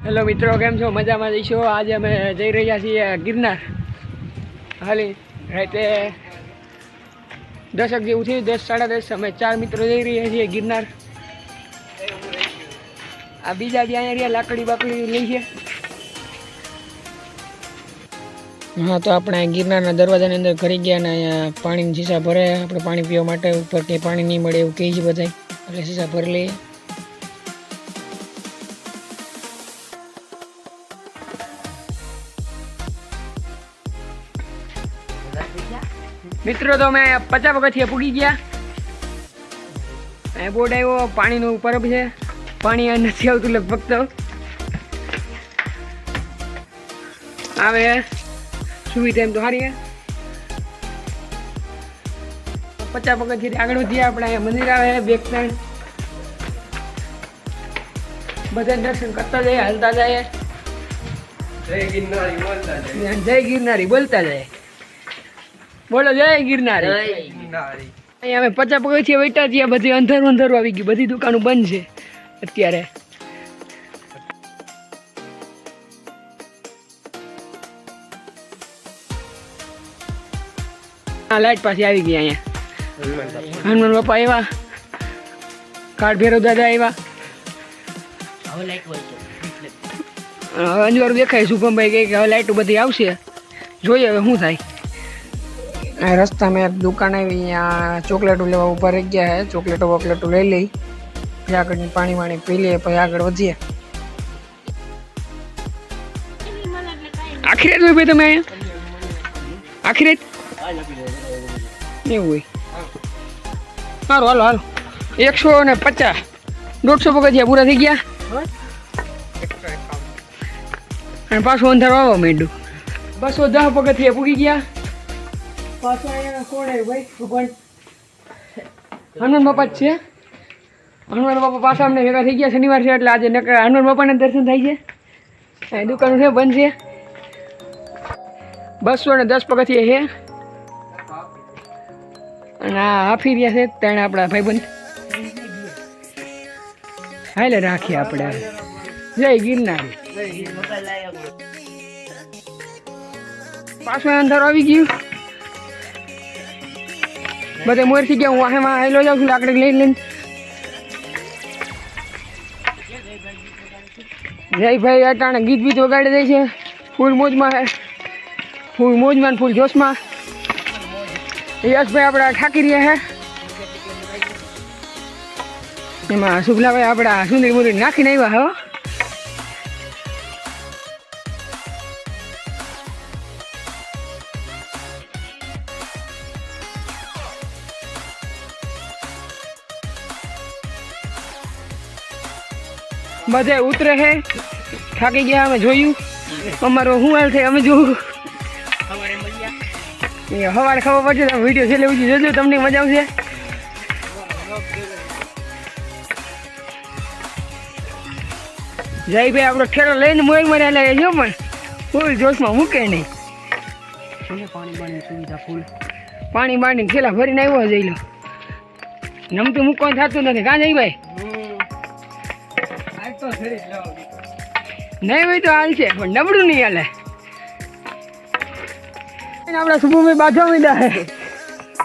Hello મિત્રો, કેમ છો? મજામાં જઈશું. આજે અમે જઈ રહ્યા છીએ ગિરનાર. હાલી રાતે 10 જેવું થયું, 10 સાડા 10. અમે 4 મિત્રો જઈ રહ્યા છીએ ગિરનાર. આ બીજા બી અહીંયા રહ્યા, લાકડી બાકડી લઈ છે. હા, તો આપણે ગિરનારના દરવાજાની અંદર ઘરી ગયા ને અહીંયા પાણીની શીશા ભરે. આપણે પાણી પીવા માટે ઉપર કંઈ પાણી નહીં મળે એવું કહે છે બધા, એટલે શીશા ભરી લઈએ. મિત્રો, તો અમે 50 પગથિયા પૂગી ગયા. અહીંયા બોર્ડ આવ્યો, પાણીનું પરબ છે. પાણી આ નથી આવતું લગભગ, તો આવે સુવિધા એમ તો સારી. 50 પગથિયાથી આગળ વધીએ આપણે. અહીંયા મંદિર આવે, બેક સાઈડ બધા દર્શન કરતા જઈએ, હાલતા જાય. જય ગિરનારી બોલતા જાય. જય ગિરનારી બોલતા જાય. બોલો જય ગિરનારી. અહીંયા અમે 50 પગથિયા બેઠા છીએ. બધી અંધારું આવી ગયું, બધી દુકાનો બંધ છે અત્યારે. લાઈટ પાસે આવી ગઈ. અહીંયા હનુમાન બાપા આવ્યા, કાળ ભૈરવ દાદા આવ્યા. અંજવાળું દેખાય. શુભમભાઈ કહે કે હવે લાઈટો બધી આવશે, જોઈએ હવે શું થાય. આ રસ્તામાં એક દુકાન આવી, અહીંયા ચોકલેટો લેવા ઊભા રહી ગયા છે. ચોકલેટો લઈ લઈ, પછી આગળની પાણી પી લઈએ, પછી આગળ વધીએ. આખી રાત હોય ભાઈ તમે અહીંયા? આખી રાત એવું હોય. સારું, હાલો 150 150 પગથિયા પૂરા થઈ ગયા અને પાછું અંધારું આવવા માંડ્યું. 210 પગથિયા પૂગી ગયા. પાછું અહીંયા કોણ આવ્યું ભાઈ? ભગવાન હનુમાન બાપા જ છે. હનુમાન બાપા પાછા અમને ભેગા થઈ ગયા. શનિવાર છે એટલે આજે હનુમાન બાપાના દર્શન થાય છે. દુકાન છે, બંધ છે. 210 પગથિયા છે. અને આ હાફી રહ્યા છે ત્રણ આપણા ભાઈબંધ. હાલે રાખીએ આપણે. જય ગિરનારી. પાછું અંધારું આવી ગયું. બધે મોર થઈ ગયા. હું વાહેમાં આવેલો જાઉં છું લાકડી લઈને. જયભાઈ અટાણે ગીત બીત વગાડી દે છે. ફૂલ મોજમાં ફૂલ જોશમાં. યશભાઈ આપણા ઠાકી રહ્યા છે. એમાં શુભલાભાઈ આપણા સુંદરી મુંદરી નાખીને આવ્યા. હો બધે ઉતરે છે. થાકી ગયા. અમે જોયું અમારો શું હાલ થાય અમે જોયું. સવારે ખબર પડશે. તમે વિડીયો છેલ્લે સુધી જોજો, તમને મજા આવશે. જયભાઈ આપણો ઠેલો લઈને મોર મારે લાગે છે, પણ ફૂલ જોશમાં મૂકે નહીં. પાણી બાણી છેલ્લા ભરીને આવ્યો જઈ લો. નમતું મૂકવાનું થતું નથી. કાં જયભાઈ? નહીં હોય તો હાલ છે, પણ નબળું નહીં હાલે. આપણા શુભભાઈ બાજુ મીડા છે,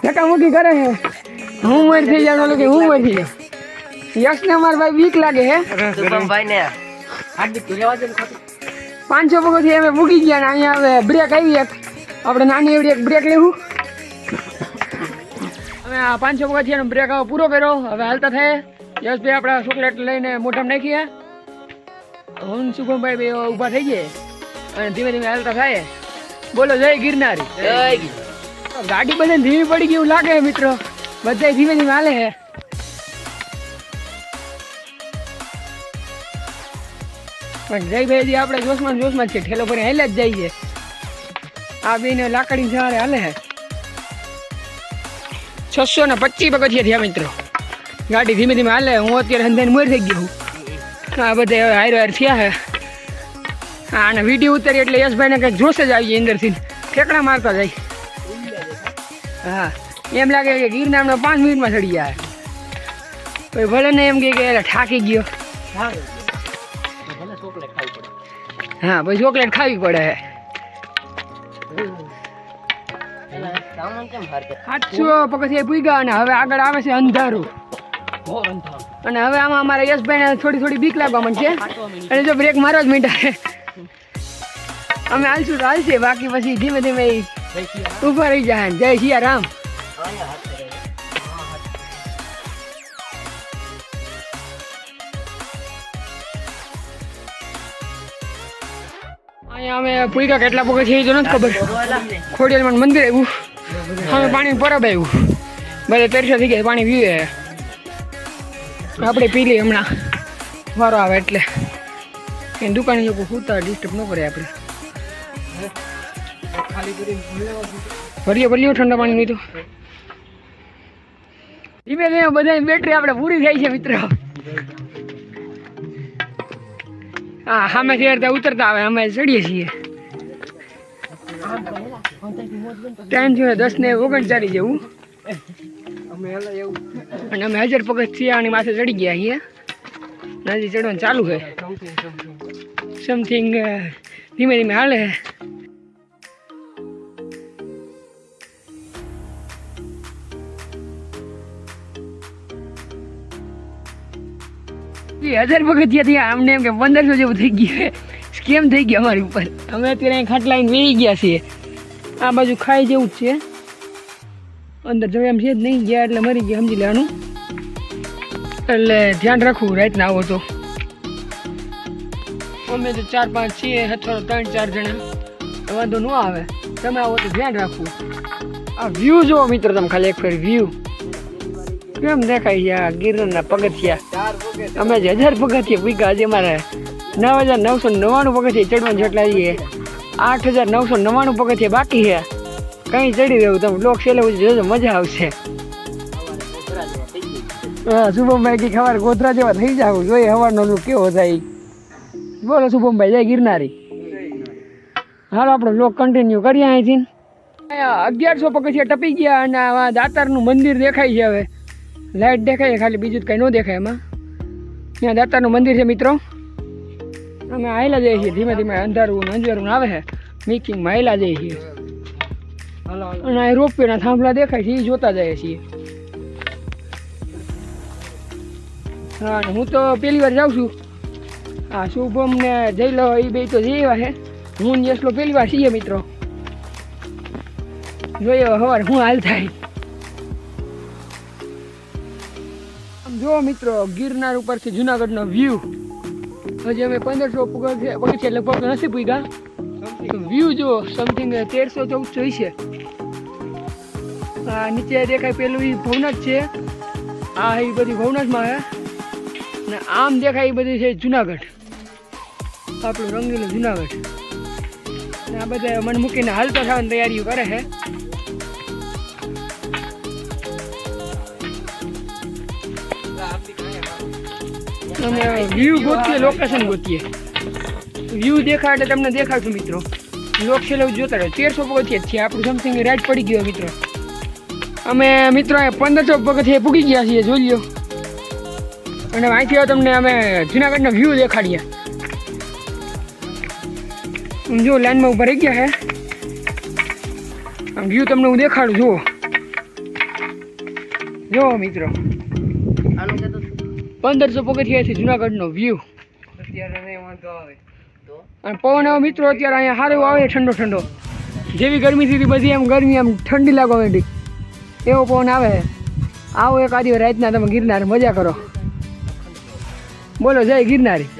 ધક્કામુક્કી કરે છે. હું મર થઈ જાઉં કે હું મર થઈ જાઉં. યશને અમારા ભાઈ બીક લાગે છે. 500 પગથિયા અમે મૂકી ગયા ને અહીંયા હવે બ્રેક આવી. આપણે નાની એવડી એક બ્રેક લેવું. અમે આ 500 પગથિયાનો બ્રેક હવે પૂરો કર્યો. હવે હાલતા થાય. યશભાઈ આપણા ચોકલેટ લઈને મોઢામાં નાખીએ. હું શુભમભાઈ બે ઊભા થઈ જાય અને ધીમે ધીમે હાલતા થાય. બોલો જય ગિરનારી. ગાડી બધાને ધીમી પડી ગઈ એવું લાગે મિત્રો. બધા ધીમે ધીમે હાલે છે. પણ જયભાઈ આપણે જોશમાં જ છે. ઠેલો ભરી હાલે જ જાય છે. આ બેને લાકડી સવારે હાલે છે. 625 પગથિયા થયા મિત્રો. ગાડી ધીમે ધીમે હાલે. હું અત્યારે અંધારી મોર થઈ ગયો. આ બધા હવે હાર થયા છે. અને વિડીયો ઉતારી એટલે યશભાઈને કંઈક જોશ જ આવી જાય અંદરથી. ઠેકડા મારતા જાય. હા, એમ લાગે કે ગિરનારમાં 5 મિનિટમાં ચડી જાય. ભલે ને એમ કે થાકી ગયો. હા પછી ચોકલેટ ખાવી પડે. 800 પગથિયા પૂગ્યા અને હવે આગળ આવે છે અંધારું. અને હવે આમાં અમારા યશભાઈને થોડી બીક લાગવા માંડશે અને જો બ્રેક મારવા જ માંડ્યા. અમે હાલશું તો હાલશે, બાકી પછી ધીમે ધીમે ઉભા રહી જાય. જય સિયારામ. અહીંયા અમે પૂગ્યા કેટલા પગથિયા એ તો નથી ખબર. ખોડિયારમાં મંદિર આવ્યું, અમે પાણી પરબ આવ્યું, બધા તરસ્યા થઈ ગયા, પાણી પીવે. આપણે પી લઈએ હમણાં વારો આવે એટલે. એ દુકાને લોકો સુતા ડિસ્ટર્બ ન કરે આપણે. ભરીએ ઠંડા પાણી નહીં તો ધીમે ધીમે બધાની બેટરી આપણે પૂરી થાય છે મિત્રો. હા સામેથી અડધા ઉતરતા આવે, અમે ચડીએ છીએ. ટાઈમ થયો 10:39 જેવું અને અમે 1000 પગથિયાની માથે ચડી ગયા છીએ. નદી ચડવાનું ચાલુ છે, સમથિંગ ધીમે ધીમે હાલે. 1000 પગથિયાથી આમને એમ કે 1500 જેવું થઈ ગયું. સ્કેમ થઈ ગયો અમારી ઉપર. અમે અત્યારે અહીં ખાટ લાઈને વેઈ ગયા છીએ. આ બાજુ ખાઈ જેવું જ છે, અંદર જવા એમ છે જ નહીં. ગયા એટલે મરી ગયા સમજી લેવાનું. એટલે ધ્યાન રાખવું રાતના આવો તો. અમે તો 4-5 છીએ, અથવા 3-4 જણા, વાંધો ન આવે. તમે આવો તો ધ્યાન રાખવું. આ વ્યૂ જુઓ મિત્રો તમે, ખાલી એક ફેર વ્યૂ કેમ દેખાય છે. આ ગિરનારના પગથિયા અમે 1000 પગથિયા પૂગ્યા. આજે અમારે 9999 પગથિયા ચડવાનું જેટલા છીએ. 8999 પગથિયા બાકી છે. કઈ ચડી રહ્યું તમે લોક છેલ્લે જોજો, મજા આવશે. હા શુભમભાઈ કે ખબર ગોધરા જેવા થઈ જાવ જોઈએ સવારનો લુક કેવો થાય. બોલો શુભમભાઈ, જય ગિરનારી. હાલો આપણો બ્લોગ કન્ટિન્યુ કરીએ. અહીંથી 1100 પગથિયા ટપી ગયા અને આ દાતારનું મંદિર દેખાય છે. હવે લાઇટ દેખાય છે ખાલી, બીજું જ કંઈ ન દેખાય એમાં. ત્યાં દાતારનું મંદિર છે મિત્રો. અમે હાયલા જઈએ છીએ ધીમે ધીમે. અંધારું આવે છે, મિકિંગમાં હાયલા જઈએ છીએ. અને આ રોપવેના થાંભલા દેખાય છે, એ જોતા જઈએ છીએ. હા હું તો પહેલી વાર જાઉં છું. હા શુભમ ને જઈ લો એ બે તો જઈ આવ્યા છે. હું યશલો પહેલી વાર છીએ મિત્રો. જોઈએ સવાર હું હાલ થાય. જો મિત્રો ગિરનાર ઉપરથી જુનાગઢનો વ્યૂ. હજી અમે 1500 પગથિયા લગભગ નથી પૂગ્યા. વ્યૂ જો સમથિંગ 1300-1400 છે. હા નીચે દેખાય પેલું એ ભવનાથ છે. આ એ બધી ભવનાથમાં છે ને આમ દેખાય એ બધી છે જુનાગઢ, આપણું રંગીલું જુનાગઢ. ને આ બધા મન મૂકીને હાલતા થવાની તૈયારીઓ કરે છે. અમે વ્યૂ ગોતીએ, લોકેશન ગોતીએ. વ્યૂ દેખાય એટલે તમને દેખાડશું મિત્રો. લોક છેલ્લે જોતા રહો. 1300 પગથિયા છે આપણું સમથિંગ રાઈટ પડી ગયો મિત્રો. અમે મિત્રો 1500 પગથિયા પૂગી ગયા છીએ, જોઈ લો. અને અહીંથી તમને અમે જુનાગઢનો વ્યૂ દેખાડીએ. જો લાઈનમાં ઊભા રહી ગયા છે. આમ વ્યૂ તમને હું દેખાડું. જુઓ મિત્રો 1500 પગથિયાથી જુનાગઢનો વ્યૂ. અને પવન આવે મિત્રો અત્યારે અહીંયા સારું આવે, ઠંડો ઠંડો. જેવી ગરમી હતી બધી એમ ગરમી આમ ઠંડી લાગવા માંડી એવો પવન આવે. આવો એક આદિ રાતના તમે ગિરનાર મજા કરો. બોલો જય ગિરનારી.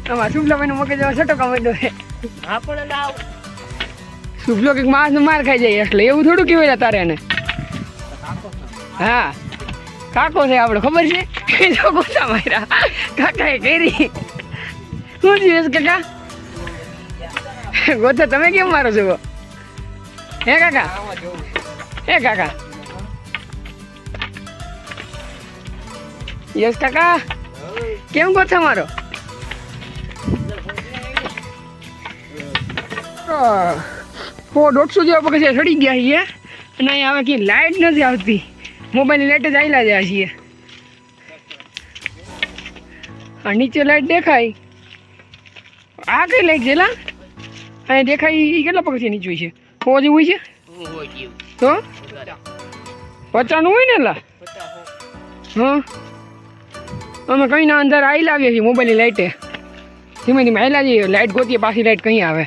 આમાં શુભલાભાઈનો મગજ છટો કામડો છે. શુભલો કંઈક માણસનો માર ખાઈ જાય એટલે એવું થોડું કહેવાય તારે એને. હા કાકો છે આપણે ખબર છે. જો ગોતા માર્યા કાકાએ કરી. શું થયું કાકા? ગોતા તમે કેમ મારો છો? હે કાકા? હે કાકા? યસ કાકા કેમ ગોતા મારો? 150 જેવા પગથિયા ચડી ગયા છીએ અને અહીંયા હવે ક્યાંય લાઇટ નથી આવતી. મોબાઈલની લાઈટ જ આવેલા જાય છીએ. આ નીચે લાઈટ દેખાય. આ કઈ લાઈટ છે લા? અહીંયા દેખાય એ કેટલા પગથિયા નીચે હોય છે? 100 જેવું હોય છે તો 50 નું હોય ને લા? હા અમે કઈ ના અંદર આવી લાવીએ છીએ મોબાઈલની લાઈટે. ધીમે ધીમે આવેલા જઈએ, લાઈટ ગોતીએ, પાછી લાઈટ કहीं આવે.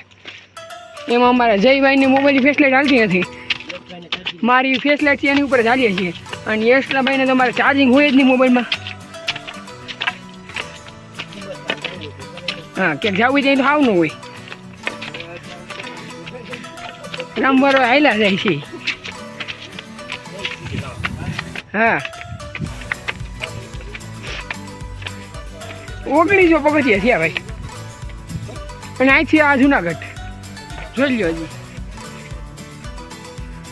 એમાં અમારા જયભાઈની મોબાઈલની ફેસ લાઈટ હાલતી નથી. મારી ફેસ લાઈટ છે એની ઉપર જ હાલીએ છીએ. અને યશલાભાઈને તો મારે ચાર્જિંગ હોય જ નહીં મોબાઈલમાં. હા ક્યાંક જવું હોય તો આવનું હોય. નંબરો હાલ્યા જાય છે. હા 1900 પગથિયા થયા ભાઈ. અને અહીંથી આ જુનાગઢ જોઈ લો. હજી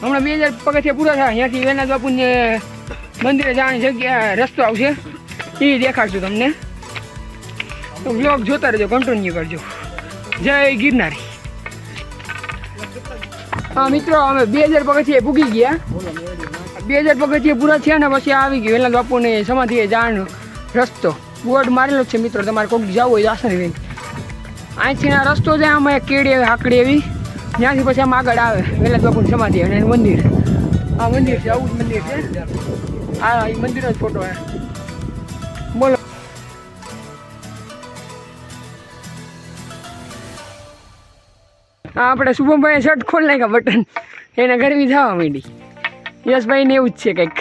હમણાં 2000 પગથિયા પૂરા થાય. અહીંયાથી વેના બાપુને મંદિરે જવાની જગ્યા રસ્તો આવશે, એ દેખાડશું તમને. તો બ્લોગ જોતા રહેજો, કન્ટિન્યુ કરજો. જય ગિરનારી. હા મિત્રો, અમે 2000 પગથિયે પૂગી ગયા. 2000 પગથિયે પૂરા થયા ને પછી આવી ગયું વેલા બાપુને સમાધિએ જવાનો રસ્તો. બોર્ડ મારેલો છે મિત્રો, તમારે કોઈક જવું હોય તો આસાની રહી. અહીંથી આ રસ્તો છે, આમાં એક કેડી એવી હાકડી એવી, ત્યાંથી પછી આમ આગળ આવે વેલા બાપુની સમાધિ અને એનું મંદિર. આ મંદિર છે, આવું જ મંદિર છે. હા એ મંદિરનો જ ફોટો હે. બોલો. હા આપણે શુભમભાઈ શર્ટ ખોલી નાખ્યા બટન, એને ગરમી થવા માંડી. યશભાઈને એવું જ છે કંઈક.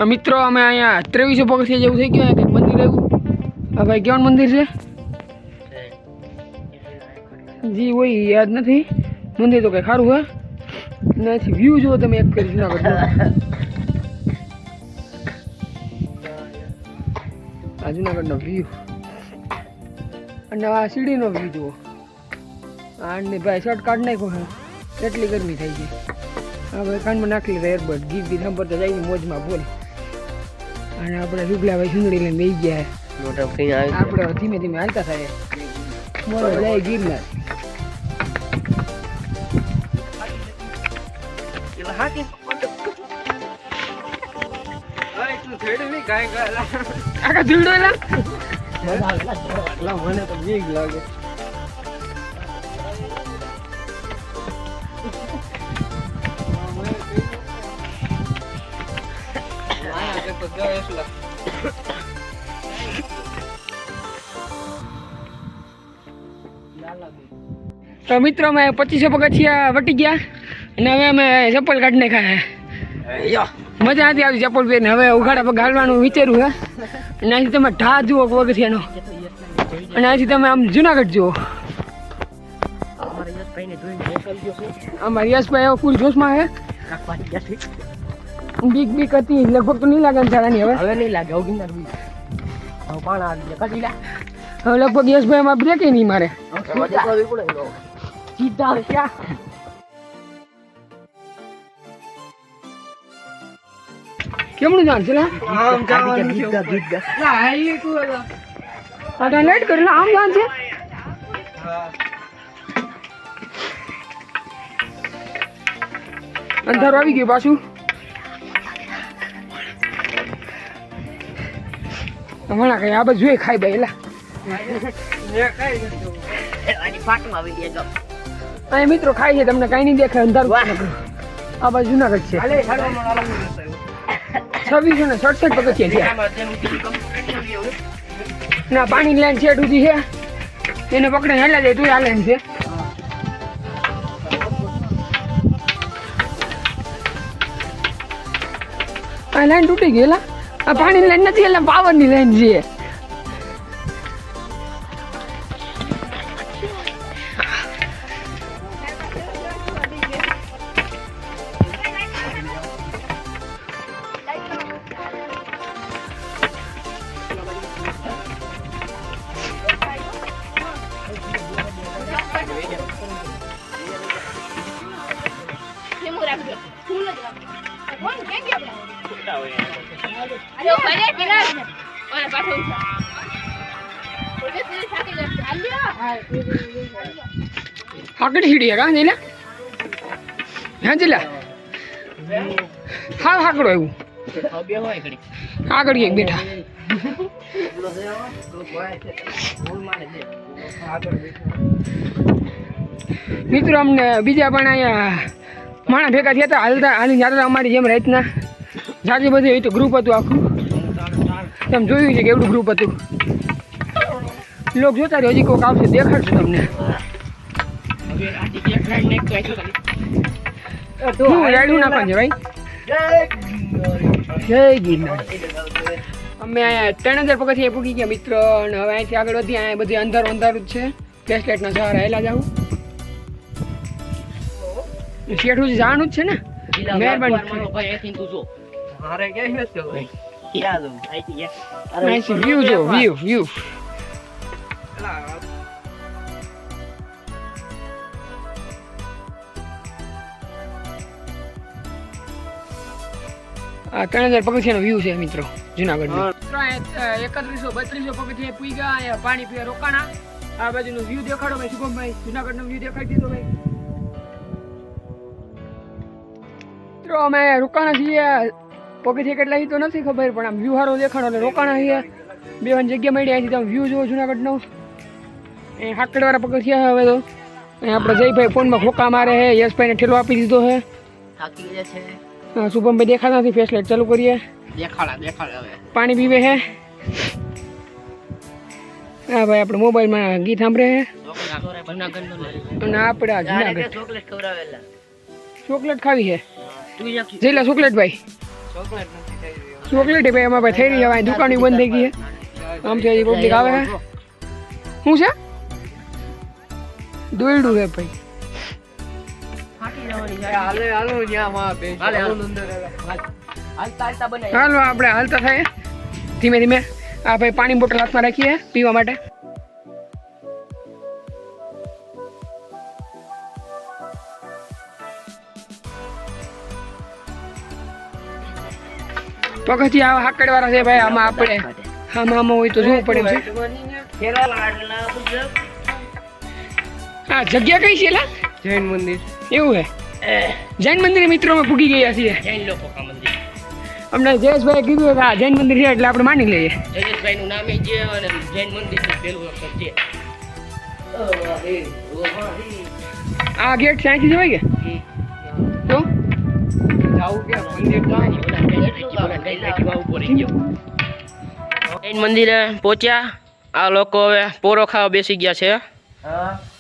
મિત્રો અમે અહીંયા 2300 પગથિયા જેવું થઈ ગયું કંઈક મંદિર એવું. હા ભાઈ કેવાનું મંદિર છે જી હોય યાદ નથી. મંદિર તો કંઈ સારું હે. નથી વ્યૂ જુઓ તમે એક કરી જુનાગઢ. આ જુનાગઢનો વ્યૂ અને આ સીડીનો વ્યૂ જુઓ. અને ભાઈ શર્ટ કાઢ નાખ્યો છે, એટલી ગરમી થઈ ગઈ. હા ભાઈ કાનમાં નાખી લીધા એરબડ, ગીત ગીત સાંભળતા જાય મોજમાં બોલ. અને આપણે રૂગલાભાઈ સુંદરી લઈને બેસી ગયા. આપણે ધીમે ધીમે હાલતા થાય. બોલો જય ગિરનાર. આખા ધીરડો મને તો બીક લાગે. તો મિત્રો અમે 2500 પગથિયા વટી ગયા અને હવે અમે ચપ્પલ કાઢી નાખ્યા. મજા નથી આવી ચપ્પલ પહેરીને. હવે ઉઘાડા પગ હાલવાનું વિચાર્યું હે. અને અહીંથી તમે ઢા જુઓ પગથિયાનો, અને અહીંથી તમે આમ જુનાગઢ જુઓ. અમારા યશભાઈ હવે ફૂલ જોશમાં હે. બીક બીક હતી લગભગ તો નહીં લાગે અંધારાની. હવે નહીં લાગે. હવે લગભગ યશભાઈ એમાં બ્રેક નહીં મારે. સીધા ક્યાં કેમનું જાણ છે? લાઈટ કરી આમ જાણ છે. અંધારું આવી ગયું પાછું. હમણાં કઈ આ બધું જોઈ ખાઈ ભાઈ. એલા અહીં મિત્રો ખાય છે, તમને કઈ નહીં દેખાય. અંધારું આ બાજુ જુનાગઢ છે. 2667 પગથિયા છે. ના પાણી લાઈન છે સુધી છે, એને પકડે હેલા જાય તું હાલે એમ છે. આ લાઈન તૂટી ગઈ. એલા આ પાણી લાઈન નથી, એટલે પાવર ની લાઈન છે. હાકડી સીડી કા ને હા ચલા હા હાકડો આવ્યું આગળ એક બેઠા મિત્રો અમને બીજા પણ અહીંયા માણસ ભેગા થયા હતા હાલતા હાલી જતા અમારી જેમ રાતના જાજી બધી હોય તો ગ્રુપ હતું આખું તમે જોયું છે કે એવડું ગ્રુપ હતું લોક જોતા રહ્યો હજી કોઈક આવશે દેખાડશે તમને શું રાયડું નાખવાનું છે ભાઈ જય ગિરનાર અમે અહીંયા 3000 પગથિયે પૂગી ગયા મિત્રો અને હવે અહીંથી આગળ વધી અહીંયા બધી અંધારું અંધારું જ છે ફ્લેશલાઇટના સહારા હેલા જાઉં શેઠું જવાનું જ છે ને મહેરબાની વ્યૂ જો વ્યૂ આ 3000 પગથિયાનો વ્યૂ છે મિત્રો જુનાગઢનો 3100-3200 પગથિયે પૂઈ ગયા અહીંયા પાણી પીવા રોકાણા આ બાજુનો વ્યૂ દેખાડો ભાઈ શુભમભાઈ જુનાગઢનો વ્યૂ દેખાડી દીધો ભાઈ મિત્રો અમે રોકાણા છીએ પગથિયા કેટલા તો નથી ખબર પણ આમ વ્યૂ સારો દેખાડો એટલે રોકાણા છીએ બે જગ્યા મળી અહીંથી તમે વ્યૂ જુઓ જુનાગઢનો એ હાકડવાળા પગથિયા હવે તો આપણે જયભાઈ ફોનમાં ખોકા મારે છે યશભાઈને ઠેલો આપી દીધો છે શુભમભાઈ દેખાતા નથી ફ્લેશલાઇટ ચાલુ કરીએ દેખાડા હવે પાણી પીવે છે હા ભાઈ આપણે મોબાઈલમાં ગીત સાંભળે છે અને આપણે જુનાગઢ ચોકલેટ ખાવી છે જેલા ચોકલેટ ભાઈ ચોકલેટ ભાઈ એમાં ભાઈ થઈ રહી હવે દુકાન બંધ થઈ ગઈ છે આમ છે પબ્લિક આવે છે શું છે દોયડું છે ભાઈ હાલો આપણે હાલતા થાય ધીમે ધીમે આ ભાઈ પાણી બોટલ હાથમાં રાખીએ પીવા માટે પગથી આ હાકડ વાળા છે ભાઈ આમાં આપણે આમાં હોય તો જોવું પડે છે હા જગ્યા કઈ છે જૈન મંદિર એવું હે જૈન મંદિર મિત્રો અમે પૂગી ગયા છીએ જૈન લોકો કા મંદિર અમને જયેશભાઈ કીધું કે આ જૈન મંદિર છે એટલે આપણે માની લઈએ જયેશભાઈ નું નામ છે અને જૈન મંદિર નું પહેલું અક્ષર છે આ ગેટ સાઈથી જવાય કે તો જાવું કે જૈન મંદિરે પહોંચ્યા આ લોકો હવે પોરો ખાવા બેસી ગયા છે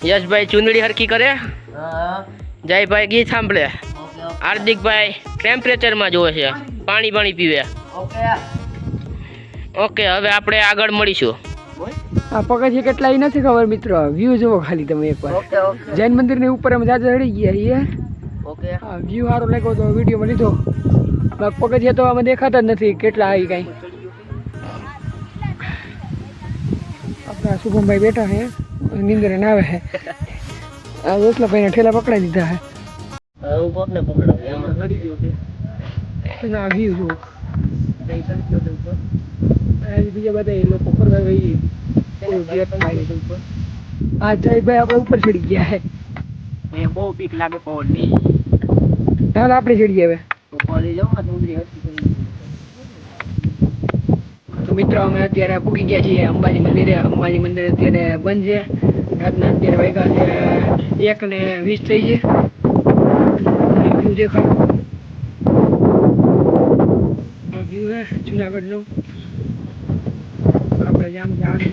યશભાઈ ચુંદડી હરખી કરે જયભાઈ ગીત સાંભળે હાર્દિકભાઈ ટેમ્પરેચરમાં જોવે છે પાણી પીવે ઓકે હવે આપણે આગળ મળીશું આ પગથિયે કેટલા એ નથી ખબર મિત્રો વ્યૂ જુઓ ખાલી તમે એકવાર જૈન મંદિરની ઉપર અમે જાજા ચડી ગયા છીએ હા વ્યૂ સારો લાગ્યો તો વિડીયોમાં લીધો પગથિયે તો અમે દેખાતા જ નથી કેટલા આવી કાંઈ આપણા શુભમભાઈ બેઠા છે નિંદર ના આવે છે આ વેસલાભાઈને ઠેલા પકડાઈ દીધા છે ના વ્યૂ જુઓ બીજા બધા એ લોકો ફરવા ગઈ આ જયભાઈ આપણે ઉપર ચડી ગયા છે બહુ બીક લાગે પવનની ચાલો આપણે ચડીએ હવે તો મિત્રો અમે અત્યારે પૂગી ગયા છીએ અંબાજી મંદિરે અત્યારે બંધ છે રાતના અત્યારે વાગ્યા છે 1:20 થઈ છે વ્યૂ દેખાડો વ્યૂ હે જુનાગઢનો આપણે જામ જવાનું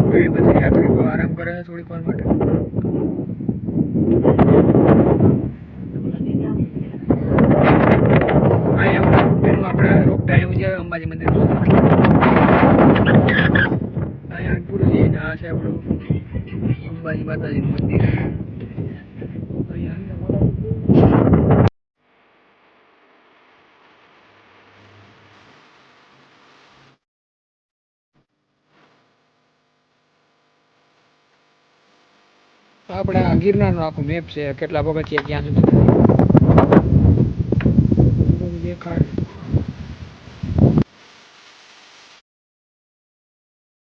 છે એ બધા યાત્રિકો આરામ કરે છે થોડીક વાર માટે આપણે રોકતા એવું છે અંબાજી મંદિર અહીંયા પૂરું છે આ છે આપણું અંબાજી માતાજીનું મંદિર આપણે આ ગિરનારનો આખો મેપ છે કેટલા પગથિયા ક્યાં સુધી દેખાડ